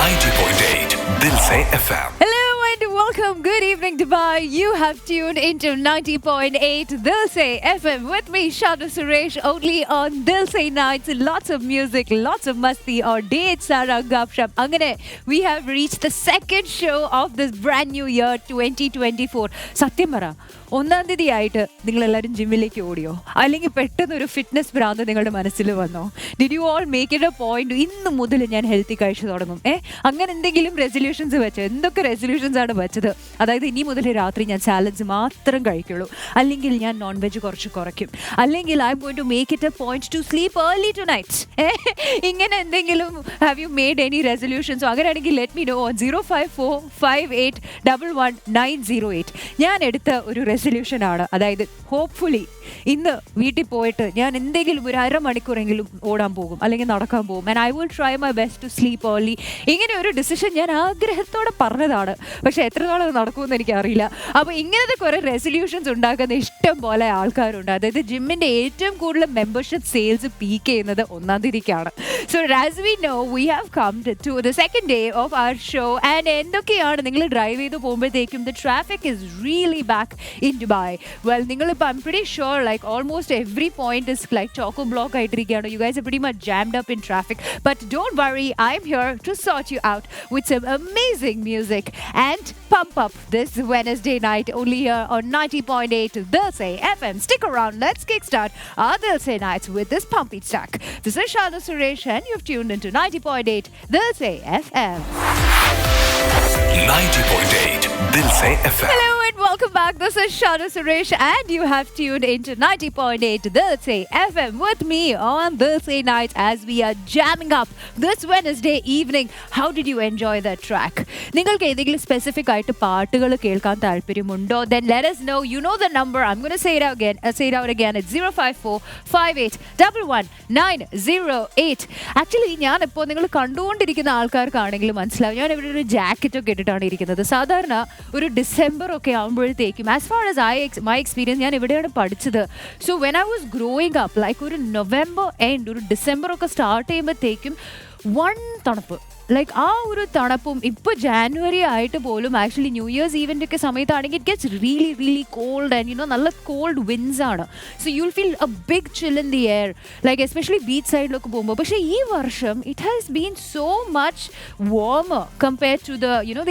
90.8 Dilse FM. Hello and welcome. Good evening, Dubai. You have tuned into 90.8 Dilse FM with me, Shadu Suresh, only on Dilse Nights. Lots of music, lots of masti or dates are gapshap. Angane, we have reached the second show of this brand new year 2024. Satyamara. ഒന്നാം തീയതി ആയിട്ട് നിങ്ങളെല്ലാവരും ജിമ്മിലേക്ക് ഓടിയോ, അല്ലെങ്കിൽ പെട്ടെന്നൊരു fitness ഭ്രാന്ത് നിങ്ങളുടെ മനസ്സിൽ വന്നോ? Did you all make it a point ഇന്ന് മുതൽ ഞാൻ ഹെൽത്തി കഴിച്ചു തുടങ്ങും? അങ്ങനെ എന്തെങ്കിലും റെസൊല്യൂഷൻസ് വെച്ചോ? എന്തൊക്കെ റെസൊല്യൂഷൻസ് ആണ് വെച്ചത്? അതായത് ഇനി മുതൽ രാത്രി ഞാൻ സാലഡ്സ് മാത്രം കഴിക്കുള്ളൂ, അല്ലെങ്കിൽ ഞാൻ നോൺ വെജ് കുറച്ച് കുറയ്ക്കും, അല്ലെങ്കിൽ I'm going to make it a point to sleep early tonight. ഇങ്ങനെ എന്തെങ്കിലും ഹാവ് യു മെയ്ഡ് എനി റെസൊല്യൂഷൻസോ? അങ്ങനെയാണെങ്കിൽ ലെറ്റ് മീ നോ ഓൺ 05458119008. ഞാൻ എടുത്ത ഒരു റെസൊല്യൂഷൻ ആണ്. അതായത് ഹോപ്പ്ഫുള്ളി ഇന്ന് വീട്ടിൽ പോയിട്ട് ഞാൻ എന്തെങ്കിലും ഒരു അരമണിക്കൂറെങ്കിലും ഓടാൻ പോകും, അല്ലെങ്കിൽ നടക്കാൻ പോകും. And I will try my best to sleep early. ഇങ്ങനെ ഒരു ഡിസിഷൻ ഞാൻ ആഗ്രഹത്തോടെ പറഞ്ഞതാണ്, പക്ഷെ എത്രത്തോളം നടക്കുമെന്ന് എനിക്കറിയില്ല. അപ്പോൾ ഇങ്ങനത്തെ കുറേ റെസൊല്യൂഷൻസ് ഉണ്ടാക്കുന്ന ഇഷ്ടം പോലെ ആൾക്കാരുണ്ട്. അതായത് ജിമ്മിൻ്റെ ഏറ്റവും കൂടുതൽ മെമ്പർഷിപ്പ് സെയിൽസ് പീക്ക് ചെയ്യുന്നത് ഒന്നാം തീയതിക്കാണ്. So as we know we have come to the second day of our show. And എന്തൊക്കെയാണ് നിങ്ങൾ ഡ്രൈവ് ചെയ്ത് പോകുമ്പോഴത്തേക്കും the traffic is really back in Dubai. Well, I'm pretty sure like almost every point is like choco block ആയിട്ടിരിക്കുകയാണ്. You guys are pretty much jammed up in traffic. But don't worry, I'm here to sort you out with some amazing music and pump up this Wednesday night only here on 90.8 Dilse FM. Stick around, let's kickstart our Dilse nights with this pumpy track. This is Shadu Suresh and you've tuned into 90.8 Dilse FM. 90.8 Dilse FM. Hello and welcome back. This is Shadu Suresh and you have tuned into 90.8 Dilse FM with me on Dilse Night as we are jamming up this Wednesday evening. How did you enjoy that track? നിങ്ങൾക്ക് ഏതെങ്കിലും specific ആയിട്ട് പാട്ടുകൾ കേൾക്കാൻ താല്പര്യമുണ്ടോ? Then let us know. You know the number. I'm going to say it out again. It's 05458119008. Actually ഞാൻ ഇപ്പോൾ നിങ്ങൾ കണ്ടുകൊണ്ടിരിക്കുന്ന ആൾക്കാർക്കാണെങ്കിൽ മനസ്സിലാവും, ഞാൻ ഇവിടെ ഒരു ജാക്കറ്റ് ഒക്കെ ഇട്ടിട്ടാണ് ഇരിക്കുന്നത്. സാധാരണ ഒരു ഡിസംബർ ഒക്കെ ആകുമ്പോഴത്തേക്കും as far as my experience, ഞാൻ ഇവിടെയാണ് പഠിച്ചത്. So when I was growing up like ഒരു നവംബർ എൻഡ് ഒരു ഡിസംബർ ഒക്കെ സ്റ്റാർട്ട് ചെയ്യുമ്പോഴത്തേക്കും വൺ തണുപ്പ്, ലൈക്ക് ആ ഒരു തണുപ്പും ഇപ്പോൾ ജാനുവരി ആയിട്ട് പോലും ആക്ച്വലി ന്യൂ ഇയേഴ്സ് ഈവൻ്റ് ഒക്കെ സമയത്താണെങ്കിൽ it gets really really cold and നല്ല കോൾഡ് വിൻസ് ആണ്. So you'll feel a big chill in the air, like especially beach സൈഡിലൊക്കെ പോകുമ്പോൾ. പക്ഷേ ഈ വർഷം it has been so much warmer compared to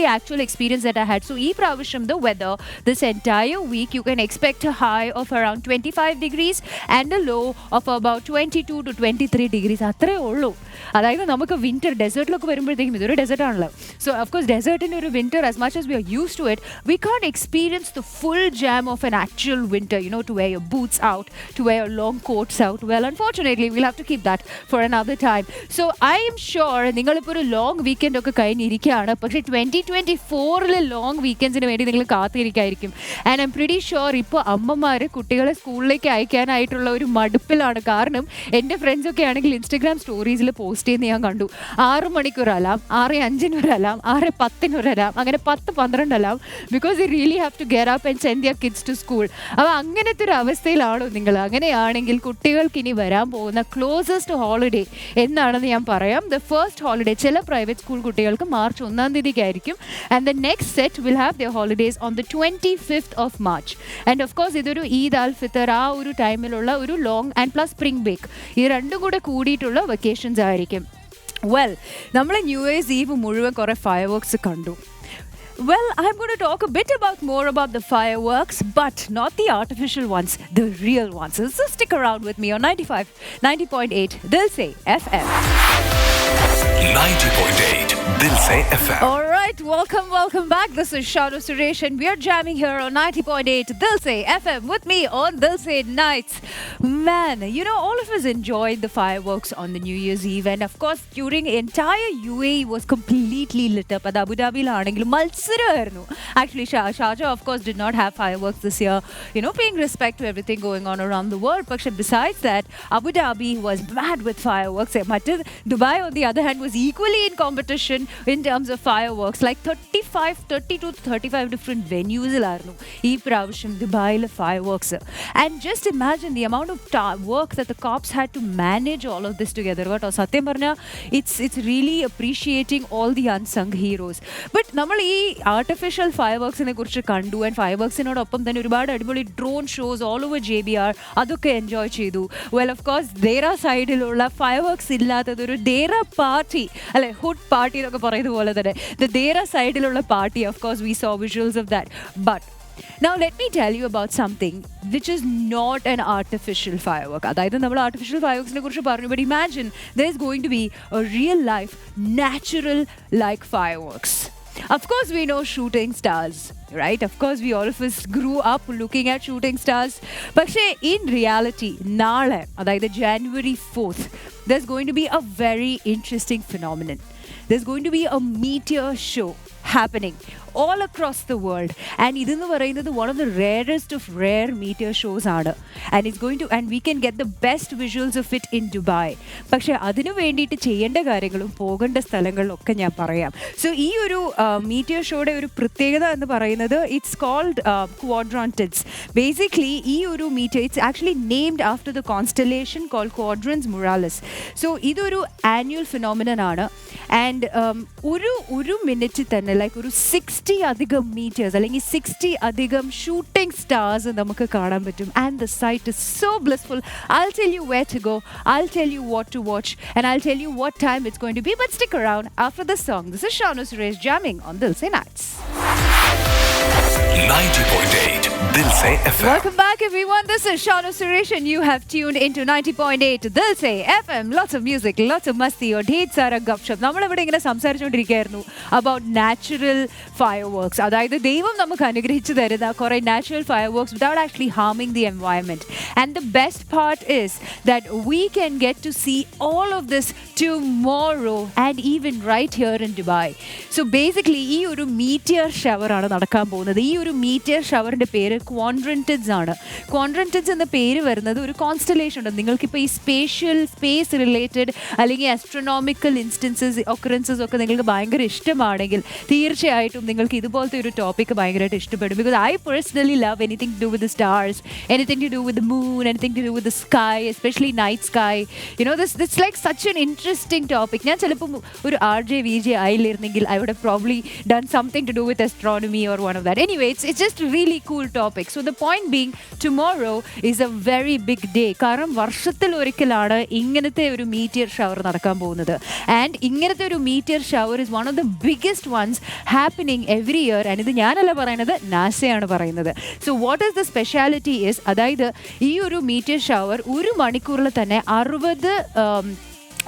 the actual experience that I had. So ഈ പ്രാവശ്യം the weather this entire week you can expect a high of around 25 degrees and a low of about 22 to 23 degrees. അത്രേ ഉള്ളൂ. അതായത് നമുക്ക് winter ഡെസേർട്ടിലൊക്കെ വരുമ്പോഴത്തേക്കും ഇതൊരു desert ആണല്ലോ. So of course ഡെസേർട്ടിൻ്റെ ഒരു winter as much as we are used to it, we can experience the full jam of an actual winter, to wear your boots out, to wear your long coats out. Well unfortunately will have to keep that for another time. So I'm sure നിങ്ങളിപ്പോൾ ഒരു long weekend ഒക്കെ കഴിഞ്ഞിരിക്കുകയാണ്, പക്ഷേ 2024 long വീക്കെൻഡ്സിന് വേണ്ടി നിങ്ങൾ കാത്തിരിക്കായിരിക്കും. And I'm pretty sure ഇപ്പോൾ അമ്മമാർ കുട്ടികളെ സ്കൂളിലേക്ക് അയക്കാനായിട്ടുള്ള ഒരു മടുപ്പിലാണ്. കാരണം എൻ്റെ ഫ്രണ്ട്സൊക്കെ ആണെങ്കിൽ ഇൻസ്റ്റഗ്രാം സ്റ്റോറീസിൽ പോസ്റ്റ് ചെയ്യുന്ന ഞാൻ കണ്ടു. 6 മണിക്കൂർ അലാം, 6:05 അലാം, 6:10 അലാം, അങ്ങനെ 10-12 alarm, because you really have to get up and send your kids to school. അപ്പോൾ അങ്ങനത്തെ ഒരു അവസ്ഥയിലാണോ നിങ്ങൾ? അങ്ങനെയാണെങ്കിൽ കുട്ടികൾക്ക് ഇനി വരാൻ പോകുന്ന ക്ലോസസ്റ്റ് ഹോളിഡേ എന്നാണെന്ന് ഞാൻ പറയാം. ദ ഫസ്റ്റ് ഹോളിഡേ ചില പ്രൈവറ്റ് സ്കൂൾ കുട്ടികൾക്ക് മാർച്ച് 1 തീയതിക്കായിരിക്കും. And the next set will have the holidays on the 25th of March. And of course ഇതൊരു ഈദ് അൽ ഫിത്തർ ആ ഒരു ടൈമിലുള്ള ഒരു long and plus spring break, ഈ രണ്ടും കൂടെ കൂടിയിട്ടുള്ള വെക്കേഷൻസ് ആയിരിക്കും. വെൽ, നമ്മൾ ന്യൂ ഇയേഴ്സ് ഈവ് മുഴുവൻ കുറേ ഫയർ വർക്ക്സ് കണ്ടു. Well, I'm going to talk a bit more about the fireworks, but not the artificial ones, the real ones. So stick around with me on 90.8 Dilse FM. 90.8 Dilse FM. All right, welcome back. This is Shadu Suresh and we are jamming here on 90.8 Dilse FM with me on Dilse Nights. Man, all of us enjoyed the fireworks on the New Year's Eve, and of course during entire UAE was completely lit up. At Abu Dhabi ആണെങ്കിലും മത്സരമായിരുന്നു. Actually Sharjah of course did not have fireworks this year, paying respect to everything going on around the world. But besides that, Abu Dhabi was mad with fireworks. Dubai on the other hand was equally in competition in terms of fireworks. fireworks, like 32 to 35 different venues-ilaയിരുന്നു ഈ പ്രാവശ്യം ദുബായിലെ fireworks. And just imagine the amount of work that the cops had to manage all of this together. കേട്ടോ സത്യം പറഞ്ഞാൽ it's really appreciating all the unsung heroes. But നമ്മൾ ഈ artificial ഫയർവർക്സിനെ കുറിച്ച് കണ്ടു, ആൻഡ് ഫയർവർക്സിനോടൊപ്പം തന്നെ ഒരുപാട് അടിപൊളി drone shows all over JBR അതൊക്കെ എൻജോയ് ചെയ്തു. വെൽ ഓഫ് കോഴ്സ് ദേറ സൈഡിലുള്ള ഫയർവർക്സ് ഇല്ലാത്തത് ഒരു ദേറ പാർട്ടി അല്ലെ, ഹുഡ് പാർട്ടി എന്നൊക്കെ പറയുന്നത് പോലെ തന്നെ ദേറ സൈഡിലുള്ള party, of course V so visuals of that. But now let me tell you about something which is not an artificial firework. അതായത് നമ്മൾ ആർട്ടിഫിഷ്യൽ ഫയർവർക്സിനെ കുറിച്ച് പറഞ്ഞു, but imagine there is going to be a real life natural like fireworks. Of course we know shooting stars, right? Of course we all of us grew up looking at shooting stars. പക്ഷേ in reality നാളെ അതായത് January 4th there's going to be a very interesting phenomenon. There's going to be a meteor show happening all across the world, and idennu parayunnathu one of the rarest of rare meteor shows aanu, and it's going to, and we can get the best visuals of it in Dubai. പക്ഷേ അതിനു വേണ്ടിയിട്ട് ചെയ്യേണ്ട കാര്യങ്ങളും പോകേണ്ട സ്ഥലങ്ങളിലൊക്കെ ഞാൻ പറയാം. So ഈ ഒരു മീറ്റിയർ ഷോയുടെ ഒരു പ്രത്യേകത എന്ന് പറയുന്നത് ഇറ്റ്സ് കോൾഡ് ക്വാഡ്രാന്റിഡ്സ്. ബേസിക്കലി ഈ ഒരു meteor it's actually named after the constellation called Quadrans Muralis. So ഇതൊരു ആനുവൽ ഫിനോമിനൻ ആണ്, ആൻഡ് ഒരു മിനിറ്റിൽ തന്നെ ലൈക്ക് ഒരു 60 അധികം മീറ്റേഴ്സ് അല്ലെങ്കിൽ 60 അധികം ഷൂട്ടിംഗ് സ്റ്റാർസ് നമുക്ക് കാണാൻ പറ്റും. And the sight is so blissful. I'll tell you where to go, I'll tell you what to watch, and I'll tell you what time it's going to be. But stick around after the song. This is Shanu Suresh jamming on Dilse Nights. 90.8 Dilse FM. Welcome back everyone, this is Shanu Suresh and you have tuned into 90.8 Dilse FM. Lots of music, lots of masti or dhed sara gupshup. നമ്മളിവിടെ ഇങ്ങനെ സംസാരിച്ചുകൊണ്ടിരിക്കുകയായിരുന്നു about natural fireworks. അതായത് ദൈവം നമുക്ക് അനുഗ്രഹിച്ചു തരുന്ന കുറേ natural fireworks without actually harming the environment. And the best part is that we can get to see all of this tomorrow and even right here in Dubai. So basically ഈ ഒരു meteor shower ആണ് നടക്കാൻ പോകുന്നത്. ഈ ഒരു meteor ഷവറിൻ്റെ പേര് ക്വാഡ്രന്റിഡ്സ് ആണ്. ക്വാഡ്രന്റിഡ്സ് എന്ന പേര് വരുന്നത് ഒരു കോൺസ്റ്റലേഷൻ ഉണ്ട്. നിങ്ങൾക്കിപ്പോൾ ഈ സ്പേസ് റിലേറ്റഡ് അല്ലെങ്കിൽ ആസ്ട്രോണോമിക്കൽ ഒക്കറൻസസ് ഒക്കെ നിങ്ങൾക്ക് ഭയങ്കര ഇഷ്ടമാണെങ്കിൽ തീർച്ചയായിട്ടും നിങ്ങൾക്ക് ഇതുപോലത്തെ ഒരു ടോപ്പിക്ക് ഭയങ്കരമായിട്ട് ഇഷ്ടപ്പെടും. Because I personally love anything to do with the stars, anything to do with the moon, anything to do with the sky, especially night sky. This like such an interesting topic. ഞാൻ ചിലപ്പോൾ ഒരു RJ ആയില്ലായിരുന്നെങ്കിൽ I would have probably done something to do with astronomy or one of that. Anyway, it's just a really cool topic. So the point being, tomorrow is a very big day. കാരണം വർഷത്തിൽ ഒരിക്കലാണ് ഇങ്ങനത്തെ ഒരു meteor shower നടക്കാൻ പോകുന്നത്. And ഇങ്ങനത്തെ ഒരു meteor shower is one of the biggest ones happening every year. And ഇത് ഞാനല്ല പറയുന്നത്, നാസയാണ് പറയുന്നത്. So what is the speciality is, അതായത് ഈ ഒരു മീറ്റിയർ ഷവർ ഒരു മണിക്കൂറിൽ തന്നെ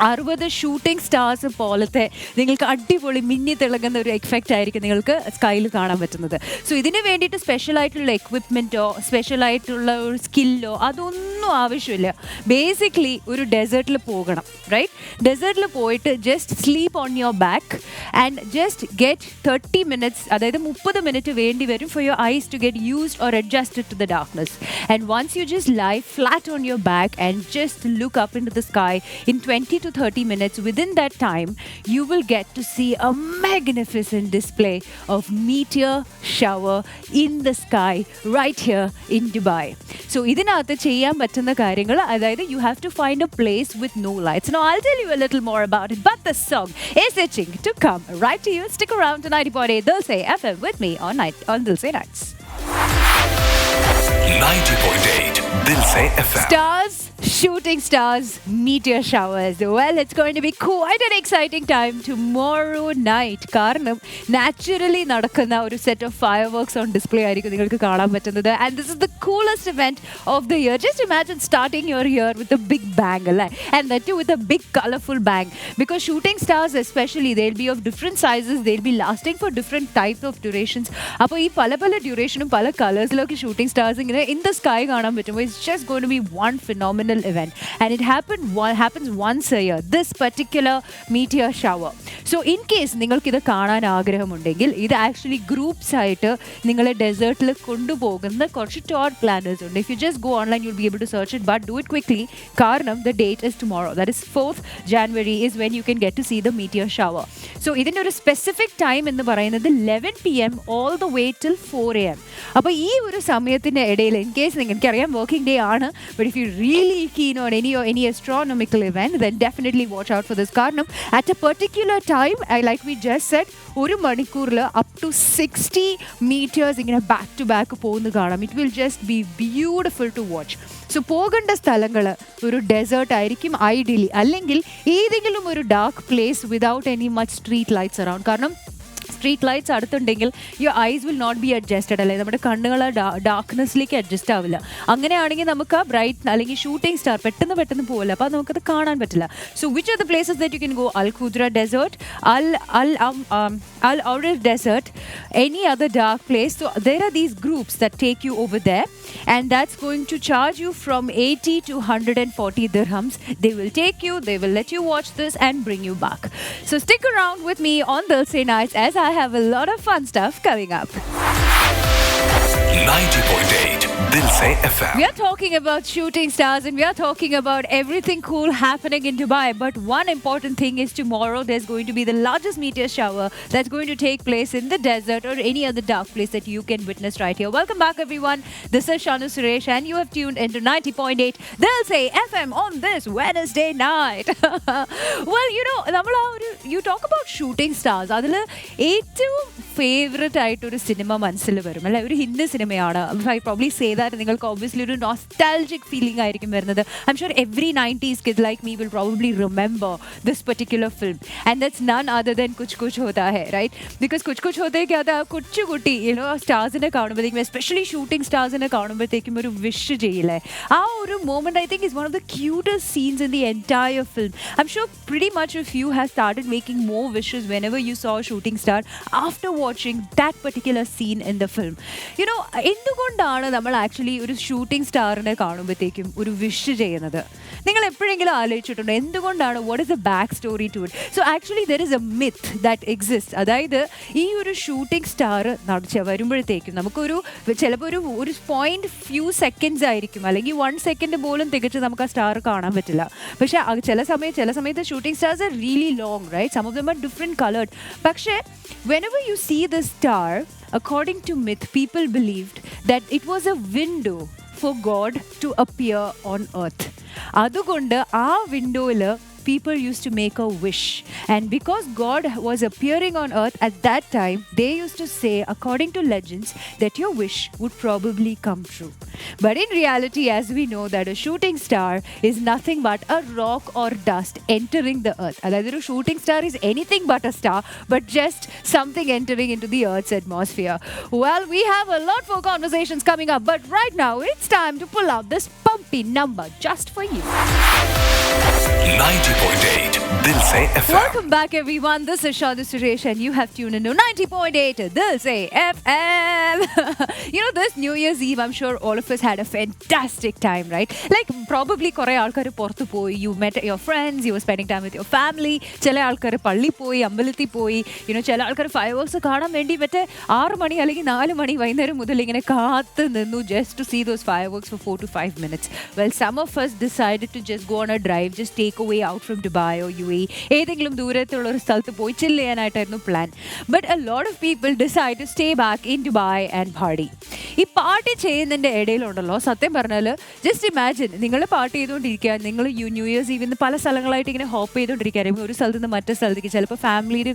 60 ഷൂട്ടിംഗ് സ്റ്റാർസ് പോലത്തെ നിങ്ങൾക്ക് അടിപൊളി മിന്നി തിളങ്ങുന്ന ഒരു എഫക്റ്റ് ആയിരിക്കും നിങ്ങൾക്ക് സ്കൈയിൽ കാണാൻ പറ്റുന്നത്. സോ ഇതിന് വേണ്ടിയിട്ട് സ്പെഷ്യലായിട്ടുള്ള എക്വിപ്മെൻറ്റോ സ്പെഷ്യലായിട്ടുള്ള ഒരു സ്കില്ലോ അതൊന്നും ആവശ്യമില്ല. ബേസിക്കലി ഒരു ഡെസേർട്ടിൽ പോകണം, റൈറ്റ്? ഡെസേർട്ടിൽ പോയിട്ട് just sleep on your back and just get 30 minutes, അതായത് 30 മിനിറ്റ് വേണ്ടി വരും for your eyes to get used or adjusted to the darkness. And once you just lie flat on your back and just look up in to the sky in 20 to 30 minutes, within that time you will get to see a magnificent display of meteor shower in the sky right here in Dubai. So ഇതിനകത്ത് ചെയ്യാൻ പറ്റുന്ന കാര്യങ്ങൾ, അതായത് you have to find a place with no lights. Now I'll tell you a little more about it, but the song is itching to come right to you. Stick around to 90.8 Dilse FM with me on Dilse Nights. 90.8 Dilse FM. Stars, shooting stars, meteor showers. Well, it's going to be quite an exciting time tomorrow night. കാരണം naturally നടക്കുന്ന ഒരു set of fireworks on display ആയിരിക്കും നിങ്ങൾക്ക് കാണാൻ പറ്റുന്നത്. And this is the coolest event of the year. Just imagine starting your year with a big bang, അല്ലേ? And that too with a big colorful bang. Because shooting stars especially, they'll be of different sizes. They'll be lasting for different types of durations. അപ്പോൾ ഈ പല ഡ്യൂറേഷനും പല കളേഴ്സിലൊക്കെ shooting stars ഇങ്ങനെ in the sky കാണാൻ പറ്റുമ്പോൾ it's just going to be one phenomenal event. And it happens once a year, this particular meteor shower. So in case നിങ്ങൾക്കിത് കാണാൻ ആഗ്രഹമുണ്ടെങ്കിൽ ഇത് ആക്ച്വലി ഗ്രൂപ്പ്സ് ആയിട്ട് നിങ്ങളെ ഡെസേർട്ടിൽ കൊണ്ടുപോകുന്ന കുറച്ച് ടോർ പ്ലാനേഴ്സ് ഉണ്ട്. If you just go online you will be able to search it, but do it quickly. കാരണം the date is tomorrow, that is 4th January is when you can get to see the meteor shower. So ഇതിൻ്റെ ഒരു specific time എന്ന് പറയുന്നത് 11 PM all the way till 4 AM. അപ്പോൾ ഈ ഒരു സമയത്തിൻ്റെ ഇടയിൽ ഇൻ കേസ് നിങ്ങൾക്കറിയാം വർക്കിംഗ് ഡേ ആണ്, but if you really keen on any astronomical event, then definitely watch out for this. കാരണം at a particular time, like we just said, ഒരു മണിക്കൂറിൽ up to 60 meters ഇങ്ങനെ ബാക്ക് ടു ബാക്ക് പോകുന്നു കാണാം. It will just be beautiful to watch. So പോകേണ്ട സ്ഥലങ്ങൾ ഒരു desert ആയിരിക്കും ഐഡിയലി, അല്ലെങ്കിൽ ഏതെങ്കിലും ഒരു dark place without any much street lights around. കാരണം സ്ട്രീറ്റ് ലൈറ്റ്സ് അടുത്തുണ്ടെങ്കിൽ your eyes will not be adjusted, അല്ലെ നമ്മുടെ കണ്ണുകൾ ഡാർക്ക്നെസ്സിലേക്ക് അഡ്ജസ്റ്റ് ആവില്ല. അങ്ങനെയാണെങ്കിൽ നമുക്ക് ആ ബ്രൈറ്റ് അല്ലെങ്കിൽ ഷൂട്ടിംഗ് സ്റ്റാർ പെട്ടെന്ന് പോകില്ല, അപ്പോൾ നമുക്കത് കാണാൻ പറ്റില്ല. So which are the places that you can go? Al Qudra desert, Al Awraf Desert, any other dark place. So there are these groups that take you over there, and that's going to charge you from 80 to 140 dirhams. They will take you, they will let you watch this and bring you back. So stick around with me on Dilse Night as I have a lot of fun stuff coming up. 90.8 Dilse FM. We are talking about shooting stars and we are talking about everything cool happening in Dubai. But one important thing is tomorrow there's going to be the largest meteor shower that's going to take place in the desert or any other dark place that you can witness right here. Welcome back everyone. This is Shanu Suresh and you have tuned into 90.8 Dilse FM on this Wednesday night. Well, you know, you talk about shooting stars. അതിൽ ഏറ്റവും favourite ആയിട്ടൊരു cinema മനസ്സിൽ വരും, അല്ലെ? ഒരു ഹിന്ദി സിനിമയാണ്. I probably say that നിങ്ങൾക്ക് obviously ഒരു നോസ്റ്റാൾജിക് ഫീലിംഗ് ആയിരിക്കും വരുന്നത്. I M sure every 90s kid like me will probably remember this particular film, and that's none other than Kuch Kuch Hota Hai, right? Because Kuch Kuch Hota Hai kya tha, കൊച്ചു കുട്ടി സ്റ്റാർസിനെ കാണുമ്പോഴത്തേക്കും, especially shooting സ്റ്റാർസിനെ കാണുമ്പോഴത്തേക്കും ഒരു wish ചെയ്യില്ലേ? ആ ഒരു moment I think is one of the cutest scenes in the entire film. I'm sure pretty much of you have started making more wishes whenever you saw a shooting star after watching that particular scene in the film. You know, എന്തുകൊണ്ടാണ് നമ്മൾ actually ഒരു shooting സ്റ്റാറിനെ കാണുമ്പോഴത്തേക്കും ഒരു wish ചെയ്യുന്നത്? നിങ്ങൾ എപ്പോഴെങ്കിലും ആലോചിച്ചിട്ടുണ്ടോ എന്തുകൊണ്ടാണ്? What is the back story to it? So actually there is a myth that exist. അതായത് ഈ ഒരു ഷൂട്ടിംഗ് സ്റ്റാർ വരുമ്പോഴത്തേക്കും നമുക്കൊരു ചിലപ്പോൾ ഒരു ഫ്യൂ സെക്കൻഡ്സ് ആയിരിക്കും, അല്ലെങ്കിൽ 1 second പോലും തികച്ച് നമുക്ക് ആ സ്റ്റാർ കാണാൻ പറ്റില്ല. പക്ഷേ ചില സമയത്ത് shooting stars are really long, right? Some of them are different coloured. പക്ഷേ whenever you see the star, according to myth, people believed that it was a window for God to appear on earth. അതുകൊണ്ട് ആ വിൻഡോയിൽ people used to make a wish, and because God was appearing on earth at that time, they used to say, according to legends, that your wish would probably come true. But in reality, as we know, that a shooting star is nothing but a rock or dust entering the earth. A shooting star is anything but a star, but just something entering into the earth's atmosphere. Well, we have a lot more conversations coming up, but right now it's time to pull out this pumpy number just for you. 90.8 Dilse FM. Welcome back everyone. This is Shanu Suresh and you have tuned into 90.8 Dilse FM. You know, this New Year's Eve, I'm sure all of us had a fantastic time, right? Like probably kore aalkar porthu poi, you met your friends, you were spending time with your family. Chela aalkar palli poi, ambalathi poi, you know, chela aalkar fireworks കാണാൻ വേണ്ടി മറ്റേ 6 മണി അല്ലെങ്കിൽ 4 മണി വൈകുന്നേരം മുതൽ ഇങ്ങനെ കാത്തു നിന്നു just to see those fireworks for 4 to 5 minutes. Well, some of us decided to just go on a drive, just take away out from Dubai or UAE. ഏതെങ്കിലും ദൂരത്തുള്ള ഒരു സ്ഥലത്ത് പോയി ചില്ല് ചെയ്യാനായിട്ടായിരുന്നു plan. But a lot of people decide to stay back in Dubai and party. ഈ party ചെയ്യുന്നതിൻ്റെ ഇടയിലുണ്ടല്ലോ, സത്യം പറഞ്ഞാൽ ജസ്റ്റ് ഇമാജിൻ, നിങ്ങൾ പാർട്ടി ചെയ്തുകൊണ്ടിരിക്കുക, നിങ്ങൾ ന്യൂ ഇയേഴ്സ് ഈവിന്ന് പല സ്ഥലങ്ങളായിട്ട് ഇങ്ങനെ ഹോപ്പ് ചെയ്തുകൊണ്ടിരിക്കുകയായിരിക്കും, ഒരു സ്ഥലത്ത് നിന്ന് മറ്റേ സ്ഥലത്തേക്ക്. ചിലപ്പോൾ ഫാമിലിയുടെ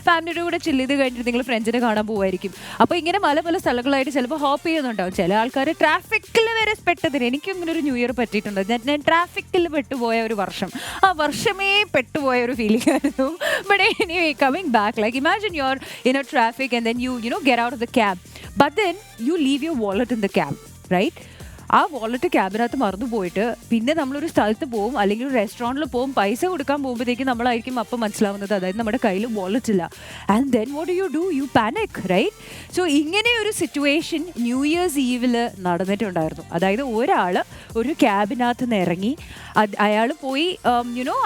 ഫാമിലിയുടെ കൂടെ ചില്ല് ചെയ്ത് കഴിഞ്ഞിട്ട് നിങ്ങൾ ഫ്രണ്ട്സിനെ കാണാൻ പോകുമായിരിക്കും. അപ്പോൾ ഇങ്ങനെ പല സ്ഥലങ്ങളായിട്ട് ചിലപ്പോൾ ഹോപ്പ് ചെയ്യുന്നുണ്ടാവും. ചില ആൾക്കാർ ട്രാഫിക്കിൽ വരെ പെട്ടതിന്, എനിക്കും ഇങ്ങനെ ഒരു ന്യൂ ഇയർ പറ്റിയിട്ടുണ്ട്. ഞാൻ ട്രാഫിക്കിൽ പെട്ടുപോയ ഒരു വർഷം, ആ വർഷമേ പെട്ടുപോയ ഒരു ഫീലിംഗ് ആയിരുന്നു. But anyway, coming back, like imagine you are in A traffic and then you know get out of the cab, but then you leave your wallet in the cab, right? ആ wallet ക്യാബിനകത്ത് മറന്നു പോയിട്ട് പിന്നെ നമ്മളൊരു സ്ഥലത്ത് പോകും അല്ലെങ്കിൽ ഒരു റെസ്റ്റോറൻറ്റിൽ പോകും, പൈസ കൊടുക്കാൻ പോകുമ്പോഴത്തേക്കും നമ്മളായിരിക്കും അപ്പം മനസ്സിലാവുന്നത് അതായത് നമ്മുടെ കയ്യിൽ വാലറ്റ് ഇല്ല. And then what you do, you panic, right? So ഇങ്ങനെ ഒരു സിറ്റുവേഷൻ ന്യൂ ഇയേഴ്സ് ഈവിൽ നടന്നിട്ടുണ്ടായിരുന്നു. അതായത് ഒരാൾ ഒരു ക്യാബിനകത്ത് നിന്ന് ഇറങ്ങി, അയാൾ പോയി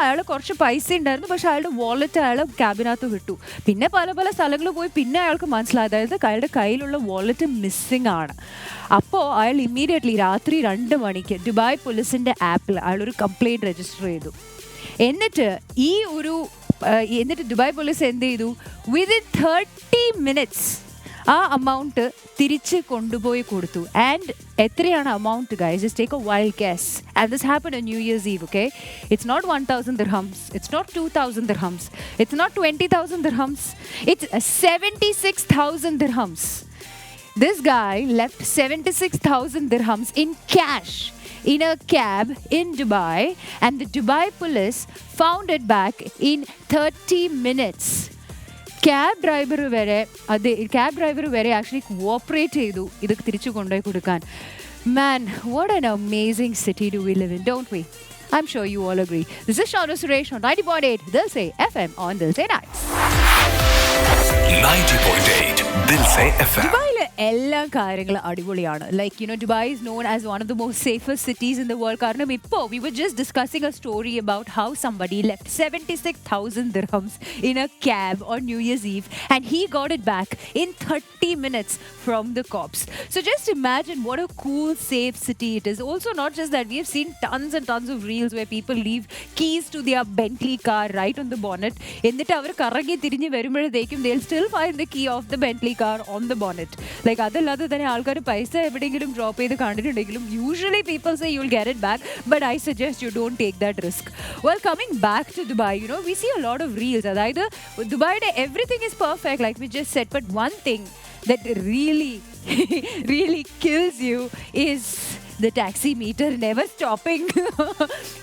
അയാൾ കുറച്ച് പൈസ ഉണ്ടായിരുന്നു, പക്ഷെ അയാളുടെ വാലറ്റ് അയാൾ ക്യാബിനകത്ത് വിട്ടു. പിന്നെ പല പല സ്ഥലങ്ങളിൽ പോയി പിന്നെ അയാൾക്ക് മനസ്സിലായത് അതായത് അയാളുടെ കയ്യിലുള്ള വാലറ്റ് മിസ്സിംഗ് ആണ്. അപ്പോൾ അയാൾ ഇമ്മീഡിയറ്റ്ലി രാത്രി 2 മണിക്ക് ദുബായ് പോലീസിൻ്റെ ആപ്പിൽ അയാളൊരു കംപ്ലയിൻറ്റ് രജിസ്റ്റർ ചെയ്തു. എന്നിട്ട് ദുബായ് പോലീസ് എന്ത് ചെയ്തു, വിതിൻ 30 minutes ആ അമൗണ്ട് തിരിച്ച് കൊണ്ടുപോയി കൊടുത്തു. ആൻഡ് എത്രയാണ് amount guys? Just take a wild guess. And this happen on new years eve, okay? It's not 1000 dirhams, it's not 2000 dirhams, it's not 20,000 dirhams, it's 76,000 dirhams. This guy left 76,000 dirhams in cash in a cab in Dubai, and the Dubai police found it back in 30 minutes. Cab driver വരെ actually cooperate ചെയ്തു ഇത് തിരിച്ചു കൊണ്ടുപോയി കൊടുക്കാൻ. Man, what an amazing city do we live in, don't we? I'm sure you all agree. This is Shanu Suresh on 90.8 Dilse FM on Dilse Night. 90.8 Dilse FM. ദുബായിലെ എല്ലാ കാര്യങ്ങളും അടിപൊളിയാണ്. Like Dubai is known as one of the most safest cities in the world. കാരണം ഇപ്പോൾ we were just discussing a story about how somebody left 76,000 dirhams in a cab on New Year's Eve and he got it back in 30 minutes from the cops. So just imagine what a cool, safe city it is. Also, not just that, we have seen tons and tons of reels where people leave keys to their Bentley car right on the bonnet. എന്നിട്ട് അവർ കറങ്ങി തിരിഞ്ഞ് വരുമ്പോഴത്തേക്കും they'll still find the key of the Bentley car on the bonnet. Like അതല്ലാതെ തന്നെ ആൾക്കാർ പൈസ എവിടെയെങ്കിലും drop ചെയ്ത് കണ്ടിട്ടുണ്ടെങ്കിലും usually people say you'll get it back, but I suggest you don't take that risk. Well, coming back to Dubai, we see a lot of reels. അതായത് ദുബായിയുടെ everything is perfect like we just said, but one thing that really really kills you is the taxi meter never stopping.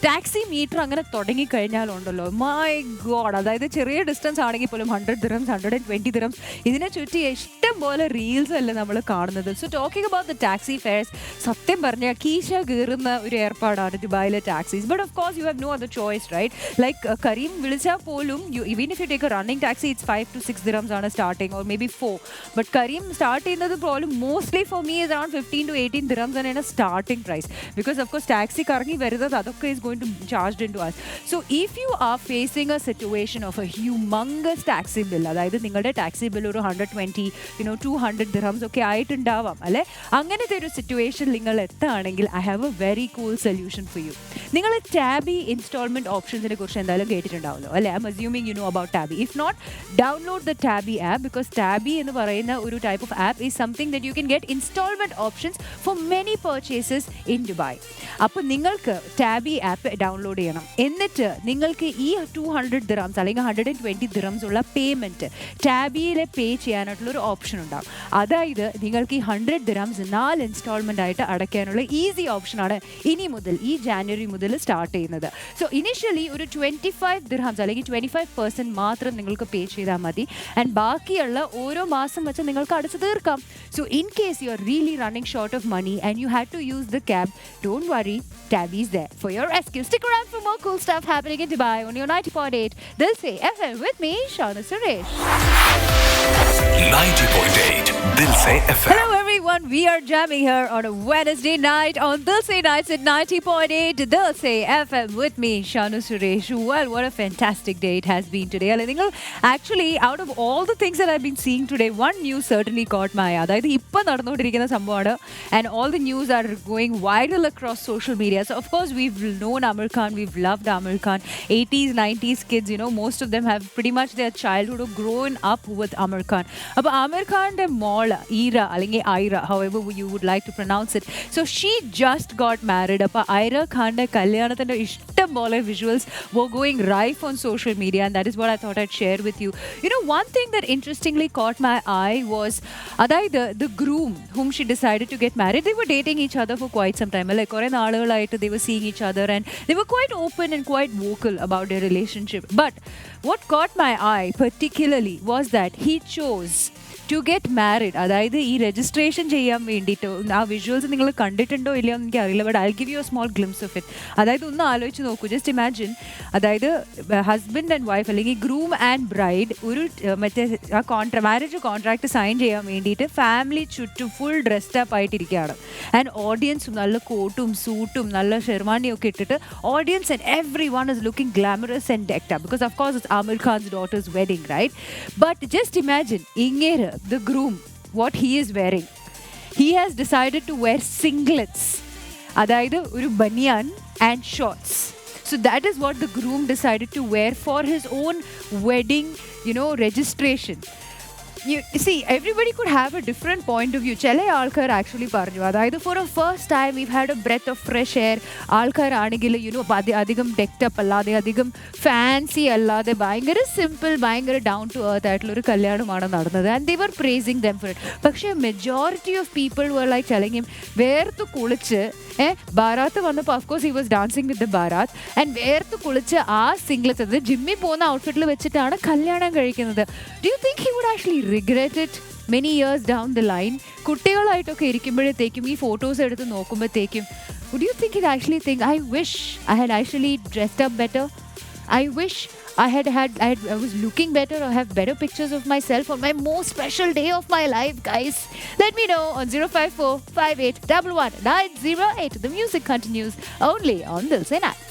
Taxi meter അങ്ങനെ തുടങ്ങിക്കഴിഞ്ഞാലുണ്ടല്ലോ, my God, അതായത് ചെറിയ distance ആണെങ്കിൽ പോലും 100 dirhams, 120 dirhams, ഇതിനെ ചുറ്റി ഇഷ്ടം പോലെ റീൽസ് അല്ലേ നമ്മൾ കാണുന്നത്. So talking about the taxi fares, സത്യം പറഞ്ഞാൽ കീശ കീറുന്ന ഒരു ഏർപ്പാടാണ് ദുബായിലെ taxis. But of course you have no other choice, right? Like Careem വിളിച്ചാൽ പോലും even if you take a running taxi it's 5 to 6 dirhams ആണ് starting, or maybe 4. But Careem start ചെയ്യുന്നത് പോലും mostly for me is around 15 to 18 dirhams ആണ് starting price, because of course taxi കറങ്ങി വരുന്നത് അതൊക്കെ is going to be charged into us. So if you are facing a situation of a humongous taxi bill, അതായത് നിങ്ങളുടെ taxi bill ഒരു 120 200 dirhams ഒക്കെ ആയിട്ടുണ്ടാവാം അല്ലെ, അങ്ങനത്തെ ഒരു സിറ്റുവേഷൻ നിങ്ങൾ എത്തുകയാണെങ്കിൽ I have a very cool solution for you. നിങ്ങൾ Tabby instalment ഓപ്ഷൻസിനെ കുറിച്ച് എന്തായാലും കേട്ടിട്ടുണ്ടാവുമല്ലോ അല്ലെ? I'm assuming you know about Tabby. If not, download the Tabby app, because Tabby എന്ന് പറയുന്ന ഒരു type of app is something that you can get installment options for many purchases in Dubai. അപ്പോൾ നിങ്ങൾക്ക് Tabby app download ചെയ്യണം. എന്നിട്ട് നിങ്ങൾക്ക് ഈ 200 dirhams അല്ലെങ്കിൽ 120 dirhams ഉള്ള പേയ്മെൻറ്റ് ടാബിയിൽ പേ ചെയ്യാനായിട്ടുള്ളൊരു ഓപ്ഷൻ ഉണ്ടാകും. അതായത് നിങ്ങൾക്ക് ഈ 100 dirhams 4 ഇൻസ്റ്റാൾമെൻ്റ് ആയിട്ട് അടയ്ക്കാനുള്ള ഈസി ഓപ്ഷനാണ് ഇനി മുതൽ ഈ ജാനുവരി മുതൽ സ്റ്റാർട്ട് ചെയ്യുന്നത്. സോ ഇനിഷ്യലി ഒരു 25 dirhams അല്ലെങ്കിൽ 25% മാത്രം നിങ്ങൾക്ക് പേ ചെയ്താൽ മതി. ആൻഡ് ബാക്കിയുള്ള ഓരോ മാസം വെച്ച് നിങ്ങൾക്ക് അടച്ചു തീർക്കാം. So in case you are really running short of money and you had to use the cab, don't worry, Tabby is there for your rescue. Stick around for more cool stuff happening in Dubai on your 90.8 Dilse FM with me, Shanu Suresh. 90.8 Dilse FM. Hello everyone, we are jamming here on a Wednesday night on Dilse Nights at 90.8 Dilse FM with me, Shanu Suresh. Well, what a fantastic day it has been today. Actually, out of all the things that I've been seeing today, one news certainly caught my eye. അതായത് ഇപ്പം നടന്നുകൊണ്ടിരിക്കുന്ന സംഭവമാണ്, and all the news are going viral across social media. So of course we've known Amir Khan, we've loved Amir Khan. 80s 90s kids, most of them have pretty much their childhood grown up with Amir Khan. അപ്പോൾ Amir Khan's മോൾ ഈര അല്ലെങ്കിൽ Aira, however you would like to pronounce it, so she just got married. അപ്പോൾ ഐറ ഖാന്റെ കല്യാണത്തിന്റെ ഇഷ്ടം പോലെ visuals were going rife on social media, and that is what I thought I'd share with you. One thing that interestingly caught my eye was അതായത് the groom whom she decided to get married, they were dating each other for quite some time. Like കുറേ നാളുകളായിട്ട് they were seeing each other and they were quite open and quite vocal about their relationship. But what caught my eye particularly was that he chose to get married. അതായത് ഈ registration ചെയ്യാൻ വേണ്ടിയിട്ട് ആ visuals നിങ്ങൾ കണ്ടിട്ടുണ്ടോ ഇല്ലയോ എന്ന് എനിക്കറിയില്ല, but I give you A small glimpse of it. അതായത് ഒന്ന് ആലോചിച്ച് നോക്കൂ, ജസ്റ്റ് ഇമാജിൻ. അതായത് ഹസ്ബൻഡ് ആൻഡ് വൈഫ് അല്ലെങ്കിൽ ഗ്രൂം ആൻഡ് ബ്രൈഡ് ഒരു മറ്റേ ആ മാരേജ് കോൺട്രാക്ട് സൈൻ ചെയ്യാൻ വേണ്ടിയിട്ട് ഫാമിലി ചുറ്റും ഫുൾ ഡ്രസ്ഡ് അപ്പ് ആയിട്ടിരിക്കുകയാണ്. ആൻഡ് ഓഡിയൻസും നല്ല കോട്ടും സൂട്ടും നല്ല ഷെർവാണിയും ഒക്കെ ഇട്ടിട്ട് audience and every one is looking glamorous and decked up because of course it's Amir Khan's daughter's wedding, right? But just imagine ingere the groom, what he is wearing. He has decided to wear singlets, adayithu oru banyan and shorts. So that is what the groom decided to wear for his own wedding, registration. You see, everybody could have a different point of view. Chele aalkar actually പറഞ്ഞു, അതായത് for a first time we've had a breath of fresh air. ആൾക്കാരാണെങ്കിൽ അധികം ഡെക്ഡ് up അല്ലാതെ അധികം fancy അല്ലാതെ ഭയങ്കര simple ഭയങ്കര down to earth ആയിട്ടുള്ള ഒരു കല്യാണമാണ് നടന്നത്. And they were praising them for it. പക്ഷേ majority of people were like telling him വേർത്ത് കുളിച്ച് ബാരാത്ത് വന്നപ്പോൾ of course he was dancing with the barat and വേർത്ത് കുളിച്ച് ആ സിംഗ്ലറ്റ്സ് അത് ജിമ്മിൽ പോകുന്ന ഔട്ട്ഫിറ്റിൽ വെച്ചിട്ടാണ് കല്യാണം കഴിക്കുന്നത്. Do you think he would actually regret it many years down the line? കുട്ടികളായിട്ടൊക്കെ ഇരിക്കുമ്പോഴത്തേക്കും ഈ ഫോട്ടോസ് എടുത്ത് നോക്കുമ്പോഴത്തേക്കും would you think he'd actually think, I wish I had actually dressed up better, I wish I was looking better or have better pictures of myself on my most special day of my life? Guys, let me know on 05458111908. The music continues only on Dilse Night.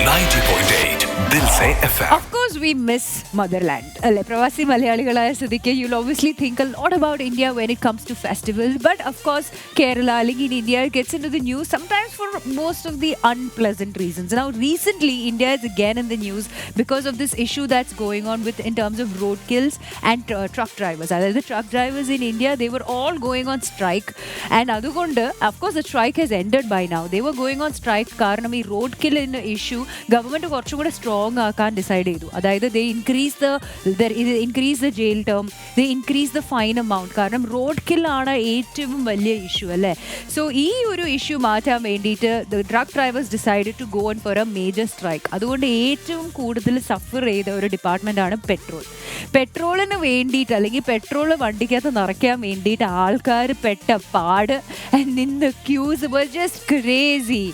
90.8 Dilse FM. Of course we miss motherland. Alle pravasi malayaligalaya sidike you'll obviously think a lot about India when it comes to festivals, but of course Kerala like in India gets into the news sometimes for most of the unpleasant reasons. Now recently India is again in the news because of this issue that's going on with in terms of road kills and truck drivers. The truck drivers in India, they were all going on strike, and adukonde of course the strike has ended by now. They were going on strike കാരണം ഈ road kill in issue government കുറച്ചും കൂടെ strong ആക്കാൻ decide ചെയ്തു. അതായത് they increase the jail term, they increase the fine amount. കാരണം road കില്ലാണ് ഏറ്റവും വലിയ ഇഷ്യൂ അല്ലേ. സോ ഈ ഒരു ഇഷ്യൂ മാറ്റാൻ വേണ്ടിയിട്ട് the truck drivers decided to go on for a major strike. അതുകൊണ്ട് ഏറ്റവും കൂടുതൽ സഫർ ചെയ്ത ഒരു ഡിപ്പാർട്ട്മെന്റ് ആണ് പെട്രോളിന് വേണ്ടിയിട്ട് അല്ലെങ്കിൽ പെട്രോൾ വണ്ടിക്കകത്ത് നിറയ്ക്കാൻ വേണ്ടിയിട്ട് ആൾക്കാർ പെട്ട പാട് and in the queues were just crazy.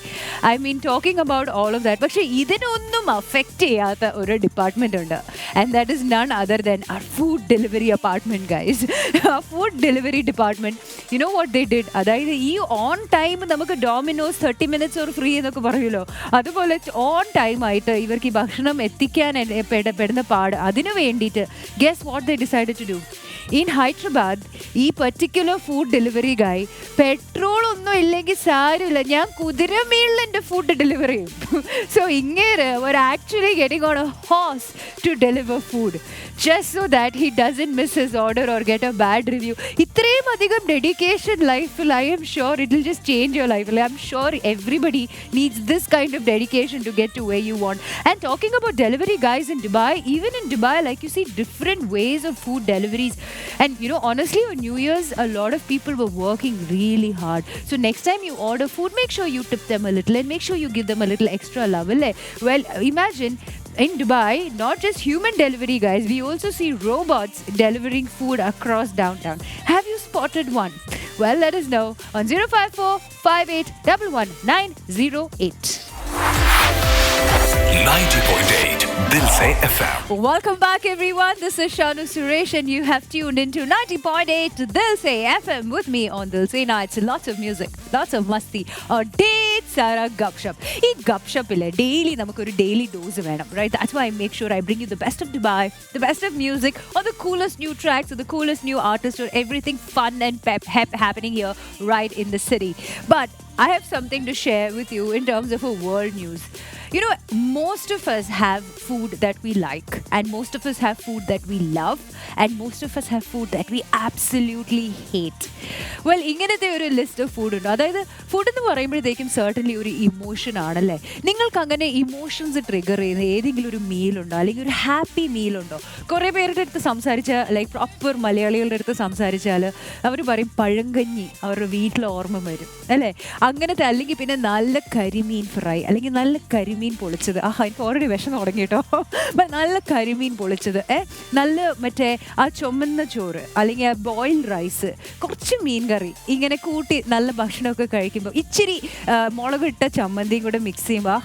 I mean talking about all of that. പക്ഷേ ഇതിനൊന്നും അഫക്റ്റ് ചെയ്യാത്ത ഒരു ഡിപ്പാർട്ട്മെന്റ് ഉണ്ട്, and that is none other than our food delivery department, guys. Our food delivery department, you know what they did? അതായത് ഈ on time നമുക്ക് Domino's 30 minutes or free എന്നൊക്കെ പറയുമല്ലോ, അതുപോലെ ഓൺ ടൈം ആയിട്ട് ഇവർക്ക് ഈ ഭക്ഷണം എത്തിക്കാൻ പെടുന്ന പാട് അതിനു വേണ്ടിയിട്ട് guess what they decided to do? In Hyderabad, ഈ പർട്ടിക്കുലർ ഫുഡ് ഡെലിവറി ഗായ് പെട്രോൾ ഒന്നും ഇല്ലെങ്കിൽ സാരമില്ല, ഞാൻ കുതിരമേളിൽ എൻ്റെ ഫുഡ് ഡെലിവറി ചെയ്യും. സോ ഇങ്ങനെ were actually getting on a horse to deliver food just so that he doesn't miss his order or get a bad review. ഇത്രയും അധികം ഡെഡിക്കേഷൻ ലൈഫിൽ I am sure it will just change your life. I am sure everybody needs this kind of dedication to get to where you want. And talking about delivery guys in Dubai, even in Dubai, like you see different ways of food deliveries. And honestly on New Year's a lot of people were working really hard. So next time you order food, make sure you tip them a little and make sure you give them a little extra love. Well, imagine in Dubai, not just human delivery guys, we also see robots delivering food across downtown. Have you spotted one? Well, let us know on 05458111908. 90.8 Dilse FM. Welcome back everyone. This is Shanu Suresh and you have tuned into 90.8 Dilse FM with me on Dilse Night. Lots of music, lots of masti or date sara gupshup. Ee gupshup ille daily namakku oru daily dose venam, right? That's why I make sure I bring you the best of Dubai, the best of music, or the coolest new tracks, or the coolest new artists, or everything fun and happening here right in the city. But I have something to share with you in terms of a world news. Most of us have food that we like, and most of us have food that we love, and most of us have food that we absolutely hate. Well, ഇങ്ങനത്തെ ഒരു list of food ഉണ്ട്. അതായത് food എന്ന് പറയുമ്പോഴത്തേക്കും certainly ഒരു emotion ആണല്ലേ. നിങ്ങൾക്ക് അങ്ങനെ ഇമോഷൻസ് ട്രിഗർ ചെയ്യുന്ന ഏതെങ്കിലും ഒരു മീലുണ്ടോ, അല്ലെങ്കിൽ ഒരു ഹാപ്പി മീലുണ്ടോ? കുറേ പേരുടെ അടുത്ത് സംസാരിച്ചാൽ, ലൈക്ക് പ്രോപ്പർ മലയാളികളുടെ അടുത്ത് സംസാരിച്ചാൽ അവർ പറയും പഴങ്കഞ്ഞി അവരുടെ വീട്ടിൽ ഓർമ്മ വരും അല്ലേ. അങ്ങനത്തെ അല്ലെങ്കിൽ പിന്നെ നല്ല കരിമീൻ ഫ്രൈ അല്ലെങ്കിൽ നല്ല കരിമീൻ കരിമീൻ പൊളിച്ചത്. എനിക്ക് ഓൾറെഡി വിഷം തുടങ്ങി കേട്ടോ. നല്ല കരിമീൻ പൊളിച്ചത്, നല്ല മറ്റേ ആ ചുമന്ന ചോറ് അല്ലെങ്കിൽ ആ ബോയിൽഡ് റൈസ്, കുറച്ച് മീൻ കറി, ഇങ്ങനെ കൂട്ടി നല്ല ഭക്ഷണമൊക്കെ കഴിക്കുമ്പോൾ ഇച്ചിരി മുളകിട്ട ചമ്മന്തിയും കൂടെ മിക്സ് ചെയ്യുമ്പോൾ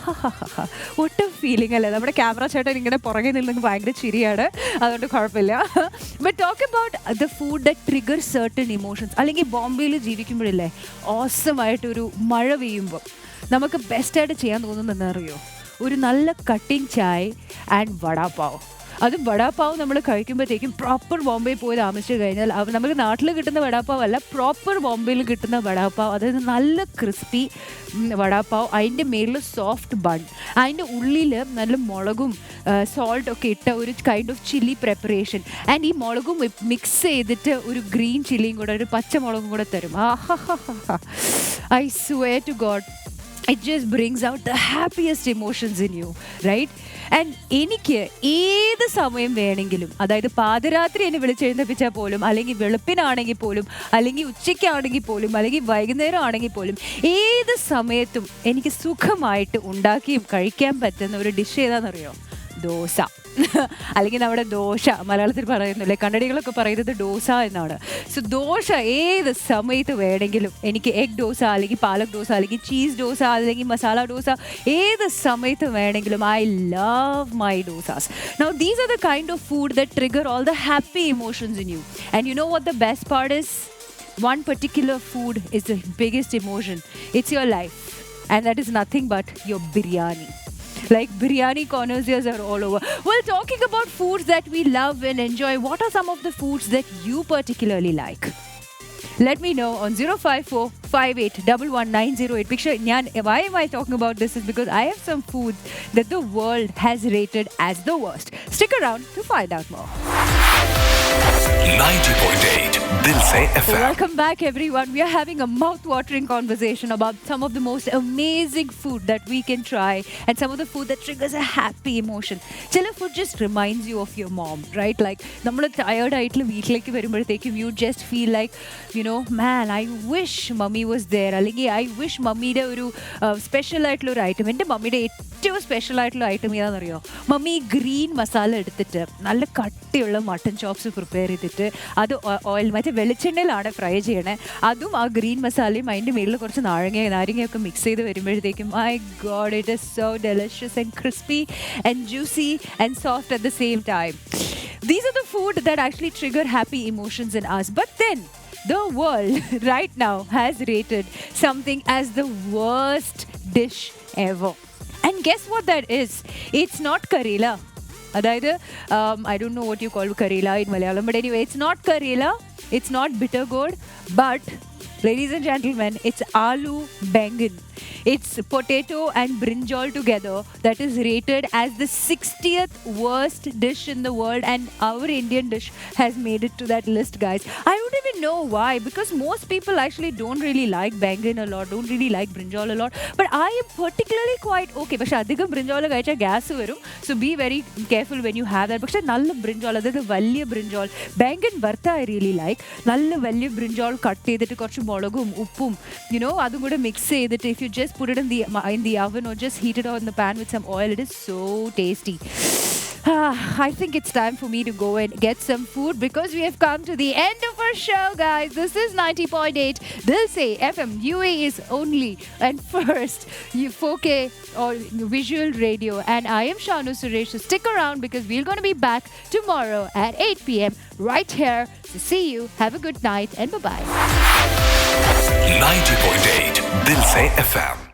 ഒട്ടും ഫീലിംഗ് അല്ലേ. നമ്മുടെ ക്യാമറ ചേട്ടൻ ഇങ്ങനെ പുറകെ നിന്നെങ്കിൽ ഭയങ്കര ചിരിയാണ്, അതുകൊണ്ട് കുഴപ്പമില്ല. But talk about the food that trigger certain emotions. അല്ലെങ്കിൽ ബോംബെയിൽ ജീവിക്കുമ്പോഴില്ലേ ഓസമായിട്ടൊരു മഴ പെയ്യുമ്പോൾ നമുക്ക് ബെസ്റ്റായിട്ട് ചെയ്യാൻ തോന്നുന്നത് അറിയോ? ഒരു നല്ല കട്ടിങ് ചായ ആൻഡ് വടാപ്പാവ്. അത് വടാപ്പാവ് നമ്മൾ കഴിക്കുമ്പോഴത്തേക്കും പ്രോപ്പർ ബോംബെയിൽ പോയി താമസിച്ച് കഴിഞ്ഞാൽ നമുക്ക് നാട്ടിൽ കിട്ടുന്ന വടാപ്പാവ് അല്ല, പ്രോപ്പർ ബോംബെയിൽ കിട്ടുന്ന വടാപ്പാവ്. അതായത് നല്ല ക്രിസ്പി വടാപ്പാവ്, അതിൻ്റെ മേളിൽ സോഫ്റ്റ് ബൺ, അതിൻ്റെ ഉള്ളിൽ നല്ല മുളകും സോൾട്ടൊക്കെ ഇട്ട ഒരു kind of chilli preparation. And ഈ മുളകും മിക്സ് ചെയ്തിട്ട് ഒരു ഗ്രീൻ ചില്ലിയും കൂടെ, ഒരു പച്ചമുളകും കൂടെ തരും. I swear to God, it just brings out the happiest emotions in you, right? And എനിക്ക് ഏത് സമയം വേണമെങ്കിലും, അതായത് പാതിരാത്രി എന്നെ വിളിച്ചെഴുന്നേപ്പിച്ചാൽ പോലും, അല്ലെങ്കിൽ വെളുപ്പിനാണെങ്കിൽ പോലും, അല്ലെങ്കിൽ ഉച്ചയ്ക്കാണെങ്കിൽ പോലും, അല്ലെങ്കിൽ വൈകുന്നേരം ആണെങ്കിൽ പോലും, ഏത് സമയത്തും എനിക്ക് സുഖമായിട്ട് ഉണ്ടാക്കിയും കഴിക്കാൻ പറ്റുന്ന ഒരു ഡിഷ് ഏതാണെന്നറിയോ? ദോശ. അല്ലെങ്കിൽ നമ്മുടെ ദോശ മലയാളത്തിൽ പറയുന്നില്ലേ, കന്നഡികളൊക്കെ പറയുന്നത് ദോശ എന്നാണ്. സോ ദോശ ഏത് സമയത്ത് വേണമെങ്കിലും എനിക്ക് എഗ് ദോശ, അല്ലെങ്കിൽ പാലക് ദോശ, അല്ലെങ്കിൽ ചീസ് ദോശ, അല്ലെങ്കിൽ മസാല ദോശ, ഏത് സമയത്ത് വേണമെങ്കിലും I love my dosas. Now these are the kind of food that trigger all the happy emotions in you. And you know what the best part is? One particular food is the biggest emotion. It's your life. And that is nothing but your biryani. Like biryani connoisseurs are all over. Well, talking about foods that we love and enjoy, what are some of the foods that you particularly like? Let me know on 05458111908. Picture, why am I talking about this is because I have some foods that the world has rated as the worst. Stick around to find out more. 90.8 Dilse FM. Welcome back, everyone. We are having a mouth-watering conversation about some of the most amazing food that we can try and some of the food that triggers a happy emotion. Chilla food just reminds you of your mom, right? Like, nammal tired aayittu veetilekku varumbothekkum you just feel like, you know, man, I wish mummy was there. Allengi I wish mummy de oru special aayittulla oru item. Ende mummy de ഏറ്റവും special ആയിട്ടുള്ള item ഏതാണെന്നറിയോ? Mummy green masala എടുത്തിട്ട് നല്ല കട്ടിയുള്ള mutton chops prepare ചെയ്തിട്ട് അത് oil മറ്റേ വെളിച്ചെണ്ണയിലാണ് fry ചെയ്യണേ. അതും ആ ഗ്രീൻ മസാലയും അതിൻ്റെ മേളിൽ കുറച്ച് നാരങ്ങയൊക്കെ മിക്സ് ചെയ്ത് വരുമ്പോഴത്തേക്കും my God, it is so delicious and crispy and juicy and soft at the same time. These are the food that actually trigger happy emotions in us. But then the world right now has rated something as the worst dish ever. And guess what that is? It's not Karela. Adayithu, I don't know what you call Karela in Malayalam, but anyway, it's not Karela, it's not bitter gourd, but ladies and gentlemen, it's aloo bangan. It's potato and brinjal together that is rated as the 60th worst dish in the world, and our Indian dish has made it to that list, guys. I don't even know why, because most people actually don't really like bangan a lot, don't really like brinjal a lot, but I am particularly quite okay. But adhigam brinjal kaicha gas varum, so be very careful when you have that. But nalla brinjal, adhu valliya brinjal, bangan vartha I really like. Nalla valliya brinjal cut cheyidittu korchu molagum uppum, you know, adhu kuda mix cheyidittu if you just put it in the oven or just heat it on the pan with some oil, it is so tasty. I think it's time for me to go and get some food because we have come to the end of our show, guys. This is 90.8 Dilse FM, UAE's only and first 4K or visual radio. And I am Shanu Suresh. So stick around because we're going to be back tomorrow at 8 p.m. right here. So see you. Have a good night and bye-bye. 90.8 Dilse FM.